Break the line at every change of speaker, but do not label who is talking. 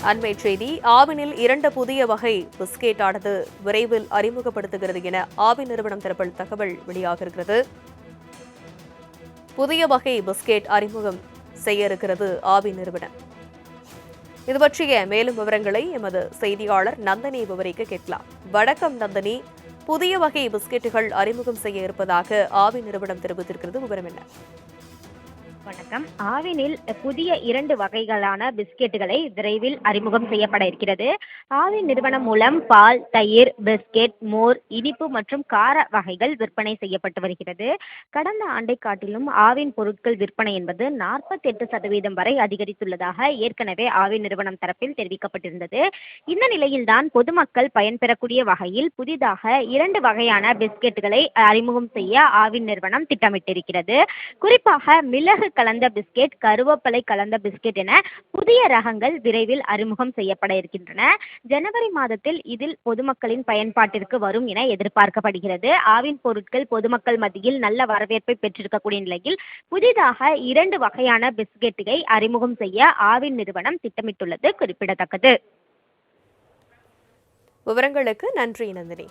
அண்மை செய்தி. ஆவினில் 2 புதிய வகை பிஸ்கெட் ஆனது விரைவில் அறிமுகப்படுத்துகிறது என ஆவின் நிறுவனம் தரப்பில் தகவல் வெளியாகிறது. புதிய வகை பிஸ்கெட் அறிமுகம் செய்ய இருக்கிறது ஆவின் நிறுவனம். இது பற்றிய மேலும் விவரங்களை எமது செய்தியாளர் நந்தினி விவரிக்க கேட்கலாம். வணக்கம் நந்தினி. புதிய வகை பிஸ்கெட்டுகள் அறிமுகம் செய்ய இருப்பதாக ஆவின் நிறுவனம் தெரிவித்திருக்கிறது. விவரம் என்ன?
வணக்கம். ஆவினில் புதிய 2 வகைகளான பிஸ்கெட்டுகளை விரைவில் அறிமுகம் செய்யப்பட இருக்கிறது. ஆவின் நிறுவனம் மூலம் பால், தயிர், பிஸ்கெட், மோர், இனிப்பு மற்றும் கார வகைகள் விற்பனை செய்யப்பட்டு வருகிறது. கடந்த ஆண்டை காட்டிலும் ஆவின் பொருட்கள் விற்பனை என்பது 48% வரை அதிகரித்துள்ளதாக ஏற்கனவே ஆவின் நிறுவனம் தரப்பில் தெரிவிக்கப்பட்டிருந்தது. இந்த நிலையில்தான் பொதுமக்கள் பயன்பெறக்கூடிய வகையில் புதிதாக 2 வகையான பிஸ்கெட்டுகளை அறிமுகம் செய்ய ஆவின் நிறுவனம் திட்டமிட்டிருக்கிறது. குறிப்பாக மிளகு கலந்த பிஸ்கெட், கருவேப்பிலை கலந்த பிஸ்கெட் என புதிய ரகங்கள் விரைவில் அறிமுகம் செய்யப்பட இருக்கின்றன. ஜனவரி மாதத்தில் இதில் பொதுமக்களின் பயன்பாட்டிற்கு வரும் என எதிர்பார்க்கப்படுகிறது. ஆவின் பொருட்கள் பொதுமக்கள் மத்தியில் நல்ல வரவேற்பை பெற்றிருக்கக்கூடிய நிலையில் புதிதாக 2 வகையான பிஸ்கெட்டுகளை அறிமுகம் செய்ய ஆவின் நிறுவனம் திட்டமிட்டுள்ளது குறிப்பிடத்தக்கது.
விவரங்களுக்கு நன்றி நந்தினி.